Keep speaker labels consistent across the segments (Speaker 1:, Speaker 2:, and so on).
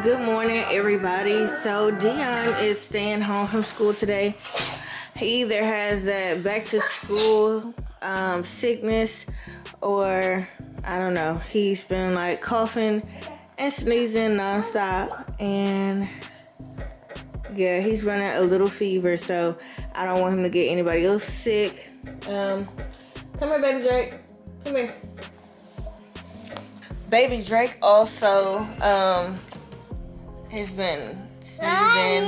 Speaker 1: Good morning, everybody. So Dion is staying home from school today. He either has that back to school sickness, or I don't know. He's been like coughing and sneezing nonstop, and yeah, he's running a little fever. So I don't want him to get anybody else sick. Come here, baby Drake. Come here. Baby Drake also has been sneezing. Say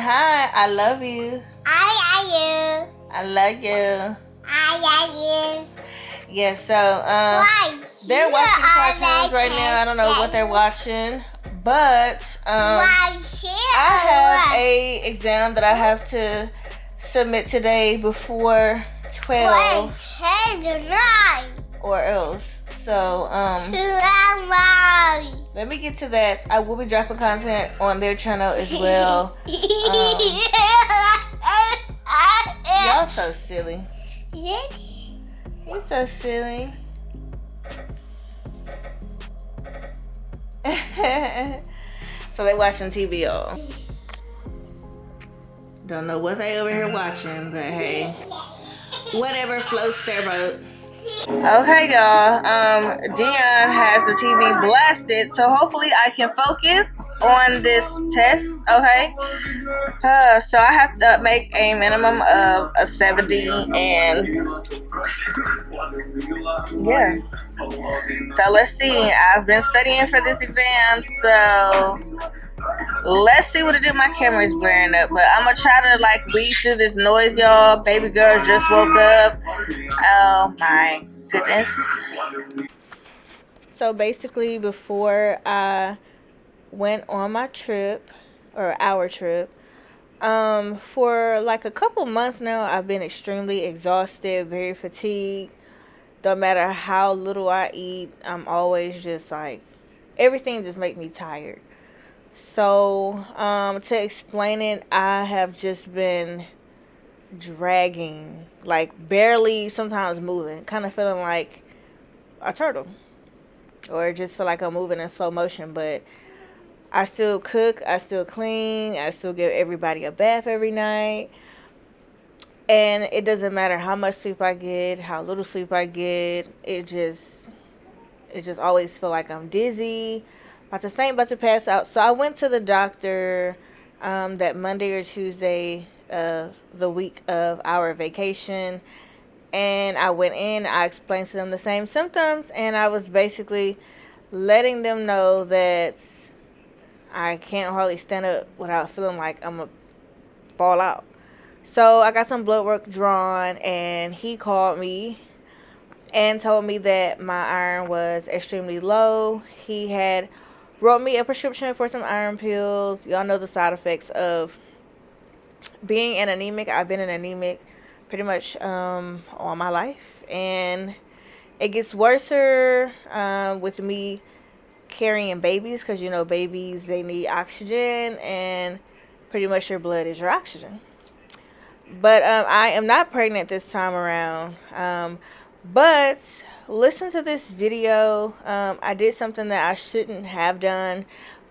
Speaker 1: hi. I love you. I love you. Yeah, so they're watching cartoons right now. I don't know what they're watching, but I have a exam that I have to submit today before 12 or else. So let me get to that. I will be dropping content on their channel as well. Y'all so silly. You're so silly. So they watching TV, y'all. Don't know what they over here watching, but hey, whatever floats their boat. Okay, y'all. Dion has the TV blasted, so hopefully I can focus on this test. Okay. So I have to make a minimum of a 70, and yeah. So let's see. I've been studying for this exam, so let's see what it do. My camera is blaring up, but I'm gonna try to like weed through this noise, y'all. Baby girl just woke up. Oh my goodness. So basically, before I went on my trip, or our trip, for like a couple months now, I've been extremely exhausted, very fatigued. Don't matter how little I eat, I'm always just like, everything just makes me tired. So, to explain it, I have just been dragging, like barely sometimes moving, kind of feeling like a turtle, or just feel like I'm moving in slow motion. But I still cook, I still clean, I still give everybody a bath every night, and it doesn't matter how much sleep I get, how little sleep I get, it just always feel like I'm dizzy, about to faint, about to pass out. So I went to the doctor that Monday or Tuesday, the week of our vacation, and I went in, I explained to them the same symptoms, and I was basically letting them know that I can't hardly stand up without feeling like I'm gonna fall out. So I got some blood work drawn, and he called me and told me that my iron was extremely low. He had wrote me a prescription for some iron pills. Y'all know the side effects of being an anemic. I've been an anemic pretty much all my life, and it gets worse with me carrying babies, because you know babies, they need oxygen, and pretty much your blood is your oxygen. But I am not pregnant this time around. But listen to this video. I did something that I shouldn't have done,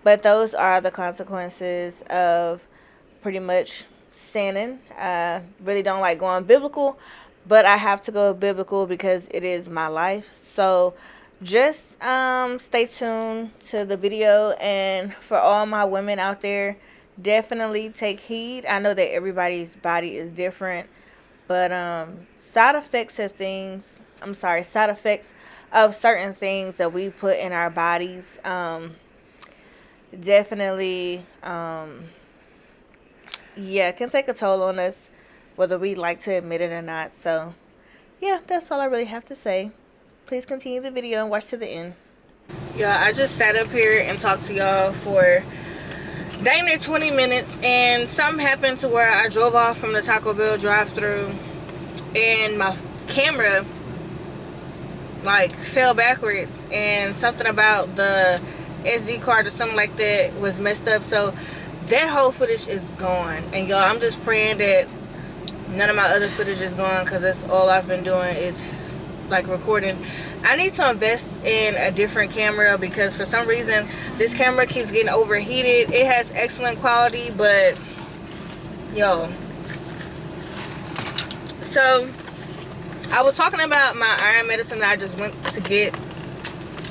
Speaker 1: but those are the consequences of pretty much sinning. Really don't like going biblical, but I have to go biblical because it is my life. So just stay tuned to the video, and for all my women out there, definitely take heed. I know that everybody's body is different, but side effects of certain things that we put in our bodies definitely can take a toll on us, whether we like to admit it or not. So yeah, that's all I really have to say. Please continue the video and watch to the end. Y'all, I just sat up here and talked to y'all for dang near 20 minutes, and something happened to where I drove off from the Taco Bell drive-thru, and my camera like fell backwards, and something about the SD card or something like that was messed up. So that whole footage is gone, and y'all, I'm just praying that none of my other footage is gone, because that's all I've been doing is like recording I need to invest in a different camera because for some reason this camera keeps getting overheated. It has excellent quality, but yo. So I was talking about my iron medicine that I just went to get,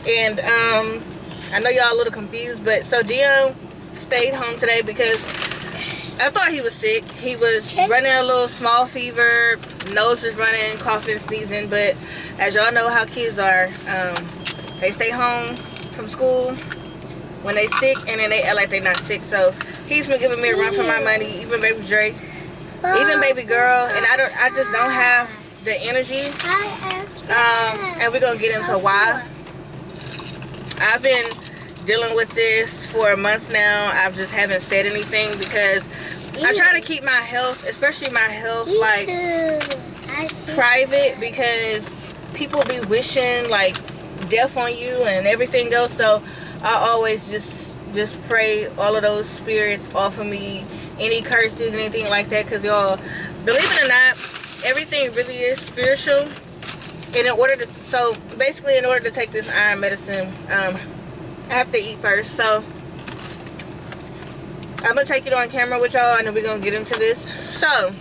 Speaker 1: and I know y'all a little confused, but so Dion stayed home today because I thought he was sick. He was running a little small fever, nose was running, coughing, sneezing, but as y'all know how kids are, they stay home from school when they sick and then they act like they're not sick. So he's been giving me a run for my money, even baby Drake, even baby girl, and I just don't have the energy. And we're gonna get into why. I've been dealing with this for months now. I just haven't said anything because I try to keep my health, especially my health, like private, because people be wishing like death on you and everything else. So I always just pray all of those spirits off of me, any curses, anything like that, because y'all, believe it or not, everything really is spiritual. And in order to, so basically in order to take this iron medicine, I have to eat first. So I'm gonna take it on camera with y'all and then we're gonna get into this. So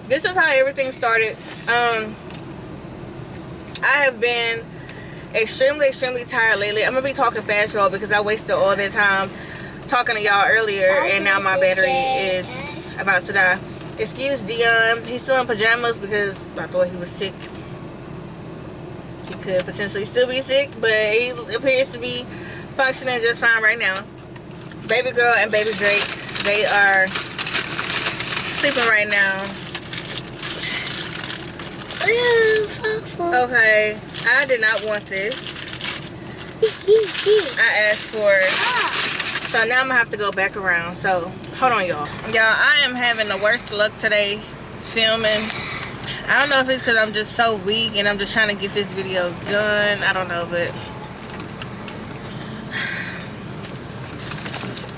Speaker 1: this is how everything started. I have been extremely tired lately. I'm gonna be talking fast, y'all, because I wasted all that time talking to y'all earlier and now my battery is about to die. Excuse Dion, he's still in pajamas because I thought he was sick. He could potentially still be sick, but he appears to be functioning just fine right now. Baby girl and baby Drake, they are sleeping right now. Okay, I did not want this. I asked for it. So now I'm gonna have to go back around. So hold on, y'all. Y'all, I am having the worst luck today filming. I don't know if it's because I'm just so weak and I'm just trying to get this video done. I don't know, but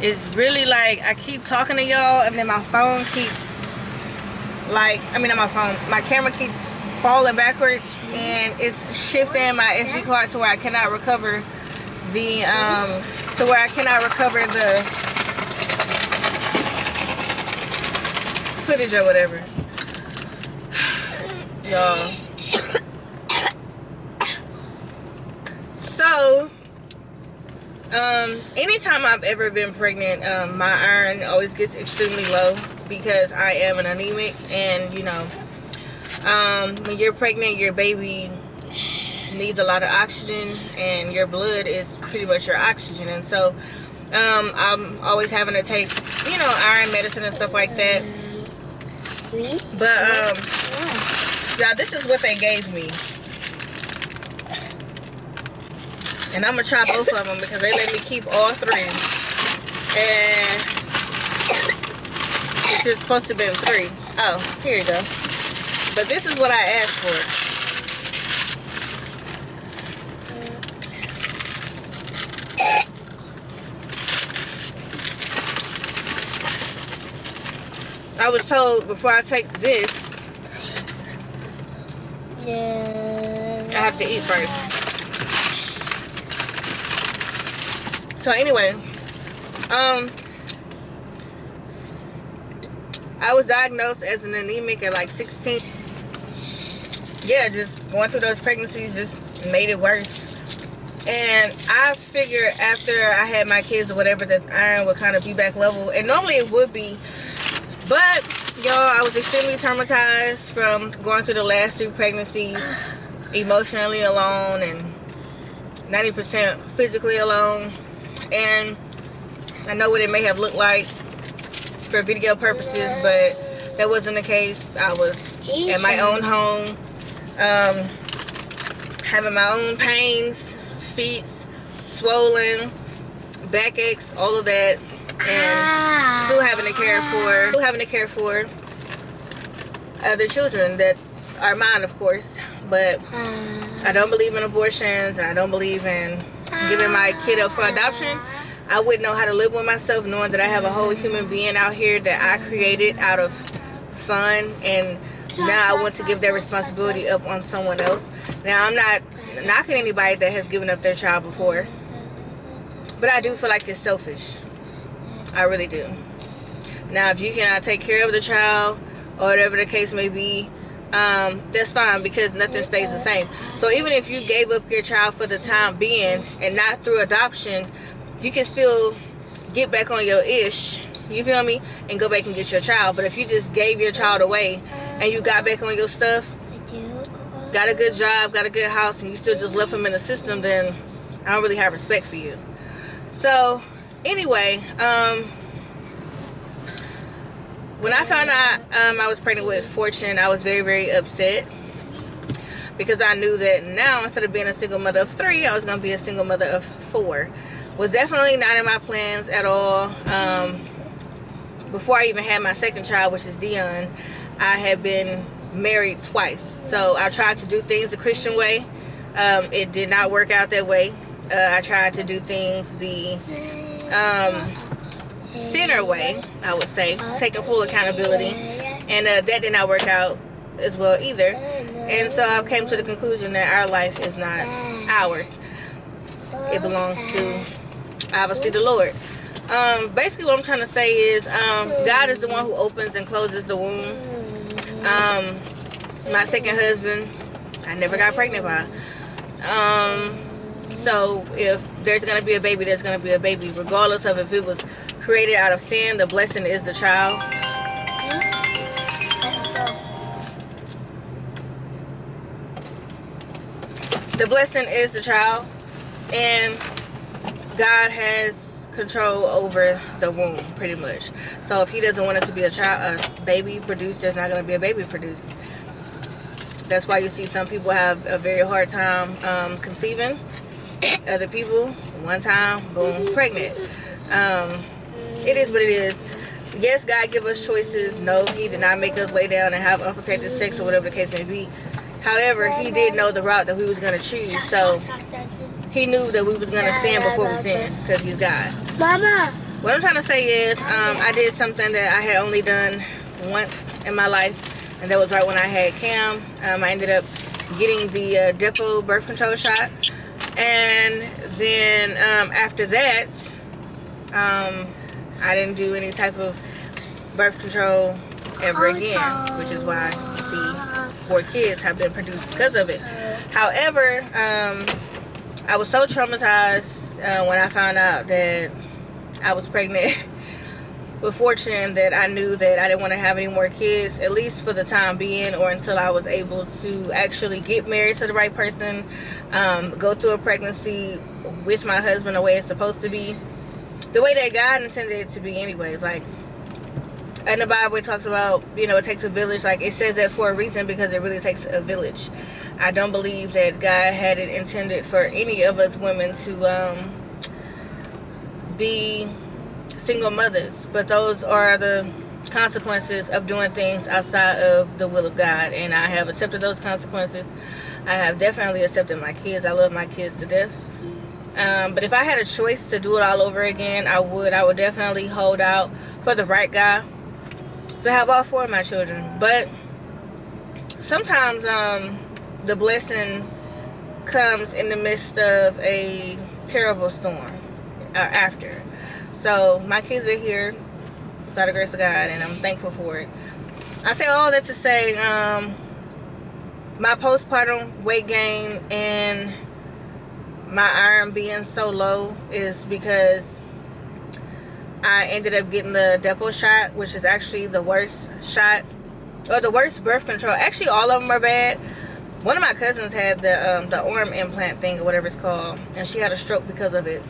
Speaker 1: it's really like I keep talking to y'all and then my phone keeps like, my camera keeps falling backwards and it's shifting my SD card to where I cannot recover the footage or whatever. Y'all. So anytime I've ever been pregnant, my iron always gets extremely low because I am an anemic, and you know, when you're pregnant, your baby needs a lot of oxygen and your blood is pretty much your oxygen, and so I'm always having to take, you know, iron medicine and stuff like that. But yeah, this is what they gave me. And I'm going to try both of them because they let me keep all three. And this is supposed to be 3. Oh, here you go. But this is what I asked for. I was told before I take this, I have to eat first. So anyway, I was diagnosed as an anemic at like 16. Yeah, just going through those pregnancies just made it worse. And I figured after I had my kids or whatever that iron would kind of be back level. And normally it would be. But, y'all, I was extremely traumatized from going through the last 3 pregnancies, emotionally alone and 90% physically alone. And I know what it may have looked like for video purposes, but that wasn't the case. I was in my own home, having my own pains, feet swollen, backaches, all of that. And still having to care for other children that are mine, of course. But I don't believe in abortions, and I don't believe in giving my kid up for adoption. I wouldn't know how to live with myself knowing that I have a whole human being out here that I created out of fun and now I want to give that responsibility up on someone else. Now, I'm not knocking anybody that has given up their child before, but I do feel like it's selfish. I really do. Now, if you cannot take care of the child or whatever the case may be, that's fine, because nothing stays the same. So even if you gave up your child for the time being and not through adoption, you can still get back on your ish, you feel me, and go back and get your child. But if you just gave your child away and you got back on your stuff, got a good job, got a good house, and you still just left him in the system, then I don't really have respect for you. So anyway, when I found out I was pregnant with Fortune, I was very, very upset, because I knew that now, instead of being a single mother of 3, I was going to be a single mother of 4. Was definitely not in my plans at all. Before I even had my second child, which is Dion, I had been married twice. So I tried to do things the Christian way. It did not work out that way. I tried to do things the sinner way, I would say, taking full accountability, and that did not work out as well either. And so I came to the conclusion that our life is not ours. It belongs to, obviously, the Lord. Basically what I'm trying to say is, God is the one who opens and closes the womb. My second husband, I never got pregnant by. So if there's going to be a baby, there's going to be a baby, regardless of if it was created out of sin. The blessing is the child. The blessing is the child, and God has control over the womb, pretty much. So if he doesn't want it to be a baby produced, there's not going to be a baby produced. That's why you see some people have a very hard time conceiving. Other people, one time, boom, pregnant. It is what it is. Yes, God give us choices. No, he did not make us lay down and have unprotected sex or whatever the case may be. However, he did know the route that we was going to choose. So he knew that we was going to sin before we sinned, because he's God. Mama. What I'm trying to say is, I did something that I had only done once in my life, and that was right when I had Cam. I ended up getting the Depo birth control shot. And then after that, I didn't do any type of birth control ever again, which is why you see 4 kids have been produced because of it. However, I was so traumatized when I found out that I was pregnant with Fortune, that I knew that I didn't want to have any more kids, at least for the time being, or until I was able to actually get married to the right person, go through a pregnancy with my husband the way it's supposed to be, the way that God intended it to be anyways. Like, in the Bible it talks about, you know, it takes a village. Like, it says that for a reason, because it really takes a village. I don't believe that God had it intended for any of us women to be single mothers, but those are the consequences of doing things outside of the will of God, and I have accepted those consequences. I have definitely accepted my kids. I love my kids to death. But if I had a choice to do it all over again, I would definitely hold out for the right guy to have all 4 of my children. But sometimes the blessing comes in the midst of a terrible storm after. So my kids are here by the grace of God, and I'm thankful for it. I say all that to say, my postpartum weight gain and my iron being so low is because I ended up getting the Depo shot, which is actually the worst shot, or the worst birth control. Actually, all of them are bad. One of my cousins had the arm implant thing, or whatever it's called, and she had a stroke because of it.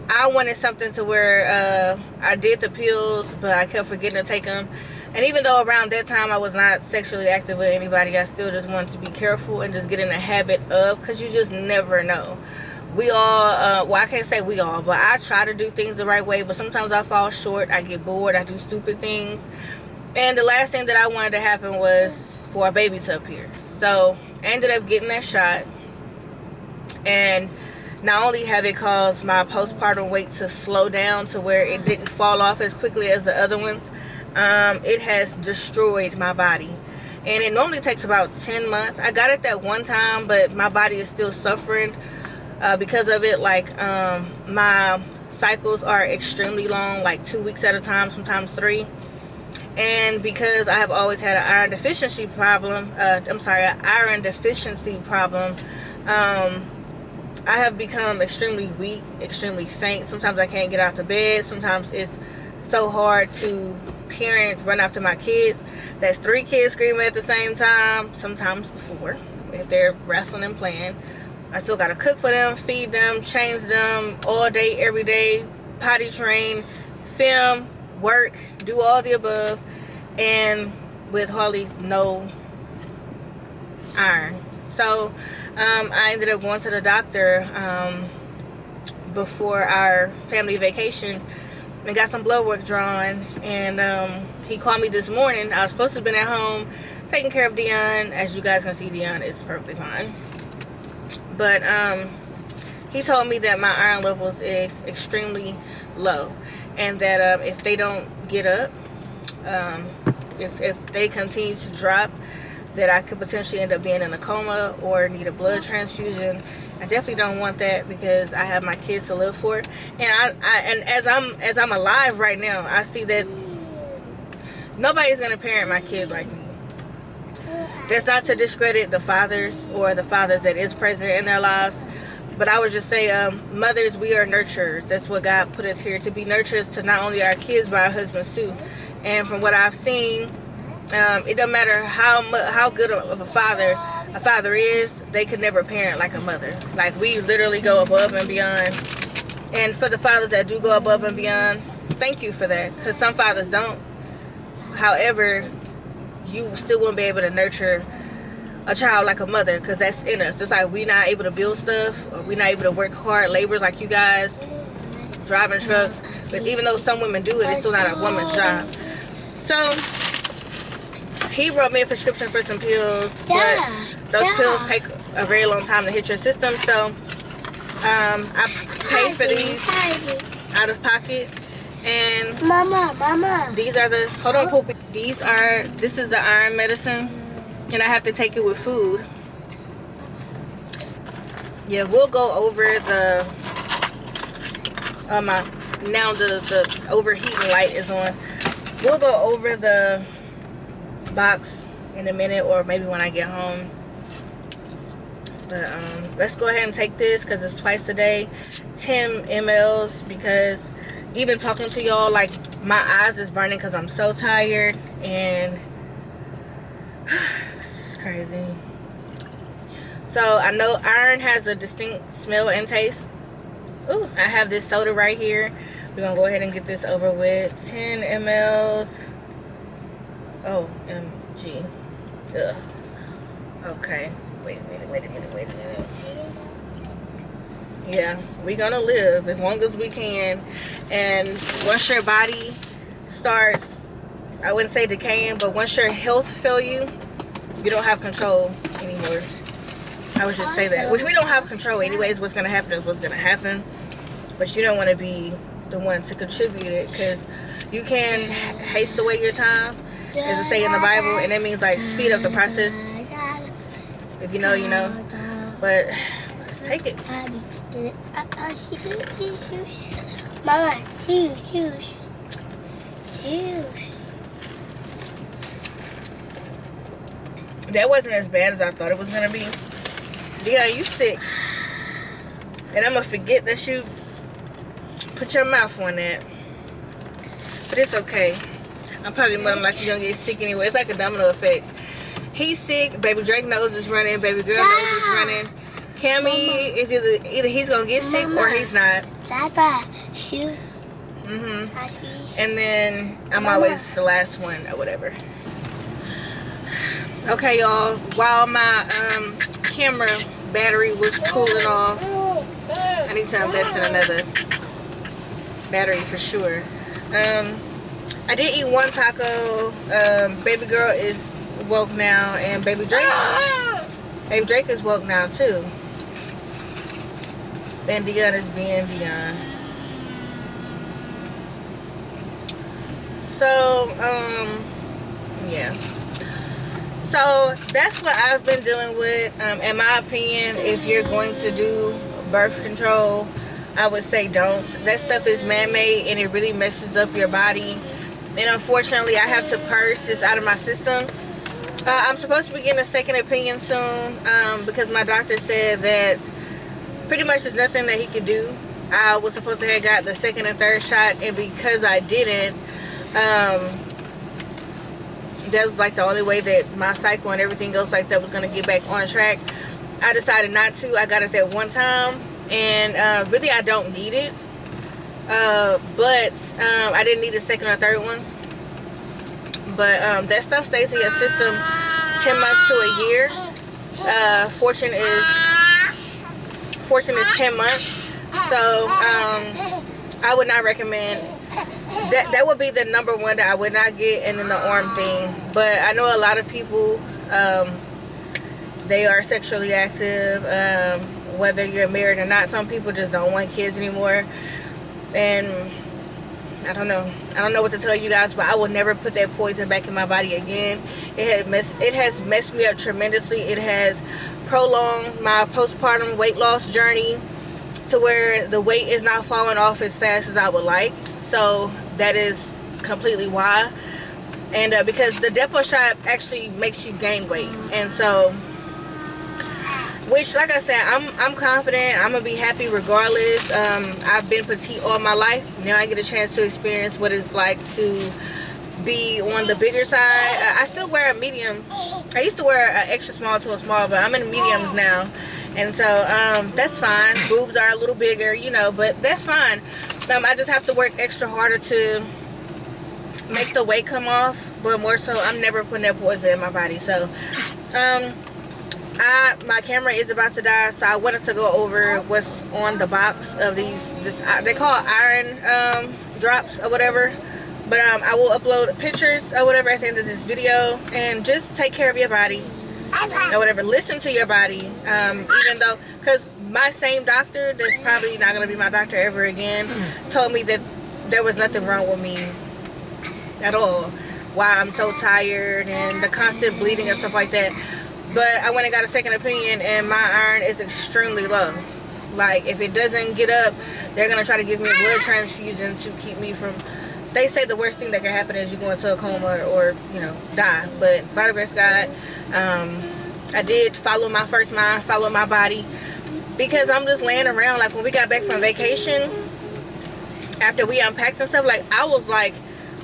Speaker 1: I wanted something to where I did the pills, but I kept forgetting to take them. And even though around that time I was not sexually active with anybody, I still just wanted to be careful and just get in the habit of, because you just never know. We all, well, I can't say we all, but I try to do things the right way, but sometimes I fall short. I get bored. I do stupid things. And the last thing that I wanted to happen was for a baby to appear. So I ended up getting that shot. And not only have it caused my postpartum weight to slow down to where it didn't fall off as quickly as the other ones, it has destroyed my body. and it normally takes about 10 months. I got it that one time, but my body is still suffering because of it. Like my cycles are extremely long, like 2 weeks at a time, sometimes 3. And because I have always had an iron deficiency problem, I have become extremely weak, extremely faint. Sometimes I can't get out of bed. Sometimes it's so hard to run after my kids. That's 3 kids screaming at the same time, sometimes 4 if they're wrestling and playing. I still gotta cook for them, feed them, change them all day, every day, potty train, film, work, do all the above, and with hardly no iron. So I ended up going to the doctor before our family vacation and got some blood work drawn, and he called me this morning. I was supposed to have been at home taking care of Dion. As you guys can see, Dion is perfectly fine, but he told me that my iron levels is extremely low, and that if they don't get up, if they continue to drop, that I could potentially end up being in a coma or need a blood transfusion. I definitely don't want that because I have my kids to live for, and as I'm alive right now, I see that nobody's gonna parent my kids like me. That's not to discredit the fathers or the fathers that is present in their lives, but I would just say, mothers, we are nurturers. That's what God put us here, to be nurturers to not only our kids but our husbands too. And from what I've seen, it doesn't matter how good of a father is, they could never parent like a mother. Like, we literally go above and beyond. And for the fathers that do go above and beyond, thank you for that, because some fathers don't. However, you still won't be able to nurture a child like a mother, because that's in us. It's like we're not able to build stuff, or we're not able to work hard labors like you guys, driving trucks. But even though some women do it, it's still not a woman's job. So he wrote me a prescription for some pills, but those pills take a very long time to hit your system. So I paid for these out of pocket. And Mama, these are the, hold on, Poopy. This is the iron medicine, and I have to take it with food. Yeah, we'll go over the now the overheating light is on. We'll go over the box in a minute, or maybe when I get home. But let's go ahead and take this because it's twice a day, 10 mLs, because even talking to y'all, like, my eyes is burning because I'm so tired, and this is crazy. So I know iron has a distinct smell and taste. Ooh, I have this soda right here. We're gonna go ahead and get this over with. 10 mLs. OMG. Ugh. Okay. Wait a minute. Yeah, we're gonna live as long as we can. And once your body starts, I wouldn't say decaying, but once your health fail you, you don't have control anymore. I would just say that, which we don't have control anyways. What's gonna happen is what's gonna happen, but you don't want to be the one to contribute it, because you can haste away your time, as it say in the Bible, and that means like speed up the process. If you know, you know. But let's take it.
Speaker 2: Mama, shoes.
Speaker 1: That wasn't as bad as I thought it was gonna be. Yeah, you sick. And I'm gonna forget that you put your mouth on that. But it's okay. I'm probably more than likely gonna get sick anyway. It's like a domino effect. He's sick. Baby Drake nose is running. Baby girl nose is running. Cammy is either he's gonna get sick or he's not.
Speaker 2: Dada, shoes.
Speaker 1: And then I'm always the last one or whatever. Okay, y'all. While my camera battery was cooling off, I need to invest in another battery for sure. I did eat one taco. Baby girl is woke now, and baby Drake is woke now too. And Dion is being Dion. So yeah. So that's what I've been dealing with. In my opinion, if you're going to do birth control, I would say don't. That stuff is man-made and it really messes up your body. And unfortunately, I have to purge this out of my system. I'm supposed to be getting a second opinion soon because my doctor said that pretty much there's nothing that he could do. I was supposed to have got the second and third shot, and because I didn't, that was like the only way that my cycle and everything else like that was going to get back on track. I decided not to. I got it that one time, and really I don't need it, but I didn't need a second or third one. But that stuff stays in your system 10 months to a year. Fortune is 10 months. So I would not recommend that. That would be the number one that I would not get, and then the arm thing. But I know a lot of people, they are sexually active, whether you're married or not. Some people just don't want kids anymore, and I don't know what to tell you guys, but I will never put that poison back in my body again. It has messed me up tremendously. It has prolonged my postpartum weight loss journey to where the weight is not falling off as fast as I would like. So that is completely why. And because the depot shot actually makes you gain weight, and so, which, like I said, I'm confident. I'm gonna be happy regardless. I've been petite all my life. Now I get a chance to experience what it's like to be on the bigger side. I still wear a medium. I used to wear an extra small to a small, but I'm in mediums now, and so that's fine. Boobs are a little bigger, you know, but that's fine. I just have to work extra harder to make the weight come off, but more so, I'm never putting that poison in my body. So my camera is about to die, so I wanted to go over what's on the box of these. They call it iron drops or whatever, but I will upload pictures or whatever at the end of this video. And just take care of your body or whatever. Listen to your body, even though, because my same doctor, that's probably not going to be my doctor ever again, told me that there was nothing wrong with me at all. Why I'm so tired and the constant bleeding and stuff like that. But I went and got a second opinion, and my iron is extremely low. Like, if it doesn't get up, they're going to try to give me a blood transfusion to keep me from... They say the worst thing that can happen is you go into a coma or, you know, die. But by the grace of God, I did follow my first mind, follow my body. Because I'm just laying around. Like, when we got back from vacation, after we unpacked and stuff, like, I was like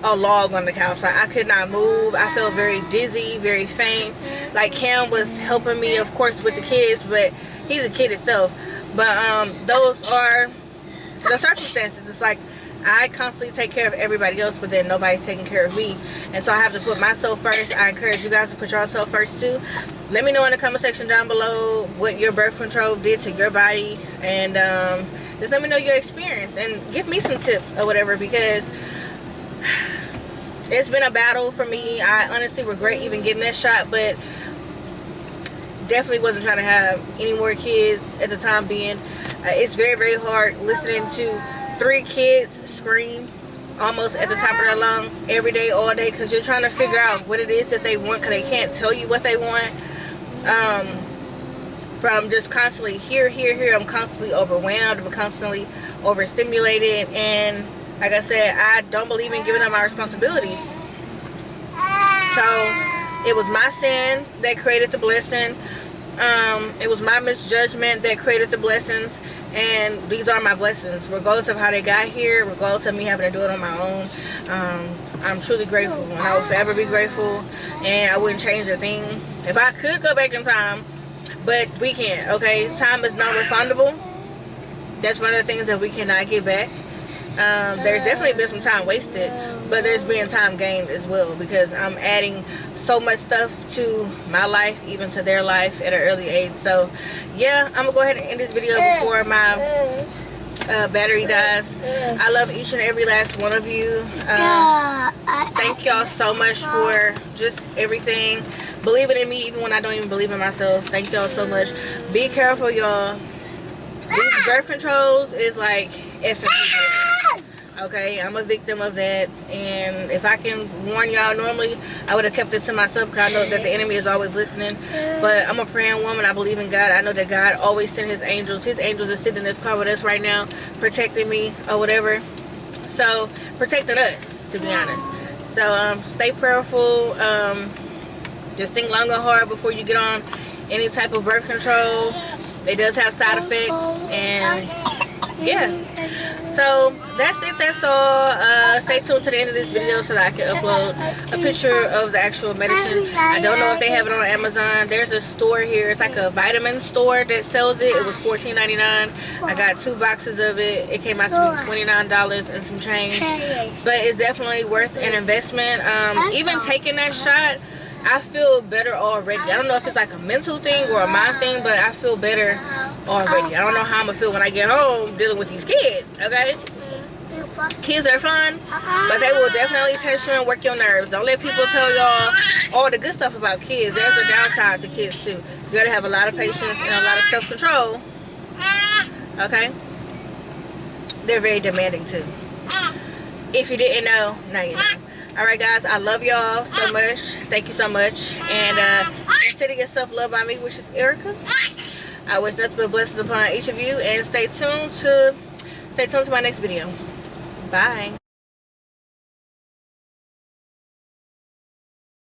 Speaker 1: a log on the couch. Like, I could not move. I felt very dizzy, very faint. Like, Cam was helping me, of course, with the kids, but he's a kid itself. But those are the circumstances. It's like I constantly take care of everybody else, but then nobody's taking care of me, and so I have to put myself first. I encourage you guys to put yourself first too. Let me know in the comment section down below what your birth control did to your body, and just let me know your experience and give me some tips or whatever, because it's been a battle for me. I honestly regret even getting that shot, but definitely wasn't trying to have any more kids at the time being. It's very, very hard listening to 3 kids scream almost at the top of their lungs every day, all day, because you're trying to figure out what it is that they want, because they can't tell you what they want. From just constantly here, I'm constantly overwhelmed, I'm constantly overstimulated, and like I said, I don't believe in giving up my responsibilities. So it was my sin that created the blessing. It was my misjudgment that created the blessings, and these are my blessings, regardless of how they got here, regardless of me having to do it on my own. I'm truly grateful, and I will forever be grateful, and I wouldn't change a thing. If I could go back in time, but we can't, okay? Time is non-refundable. That's one of the things that we cannot get back. There's definitely been some time wasted, but there's been time gained as well, because I'm adding so much stuff to my life, even to their life at an early age. So yeah, I'm gonna go ahead and end this video before my battery dies. I love each and every last one of you. Thank y'all so much for just everything, believing in me even when I don't even believe in myself. Thank y'all so much. Be careful, y'all. These birth controls is like effing people. Okay, I'm a victim of that, and if I can warn y'all, normally I would have kept it to myself because I know that the enemy is always listening. But I'm a praying woman. I believe in God. I know that God always sent his angels. His angels are sitting in this car with us right now, protecting me or whatever. So, protecting us, to be honest. So, stay prayerful. Just think long and hard before you get on any type of birth control. It does have side effects, and yeah. So that's it. That's all. Stay tuned to the end of this video so that I can upload a picture of the actual medicine. I don't know if they have it on Amazon. There's a store here. It's like a vitamin store that sells it. It was $14.99. I got 2 boxes of it. It came out to be $29 and some change. But it's definitely worth an investment. Even taking that shot, I feel better already. I don't know if it's like a mental thing or a mind thing, but I feel better already. I don't know how I'm gonna feel when I get home dealing with these kids, okay? Kids are fun, but they will definitely test you and work your nerves. Don't let people tell y'all all the good stuff about kids. There's a downside to kids too. You gotta have a lot of patience and a lot of self-control, okay? They're very demanding too. If you didn't know, now you know. Alright guys, I love y'all so much. Thank you so much. And consider yourself loved by me, which is Erica. I wish nothing but blessings upon each of you. And stay tuned to my next video. Bye.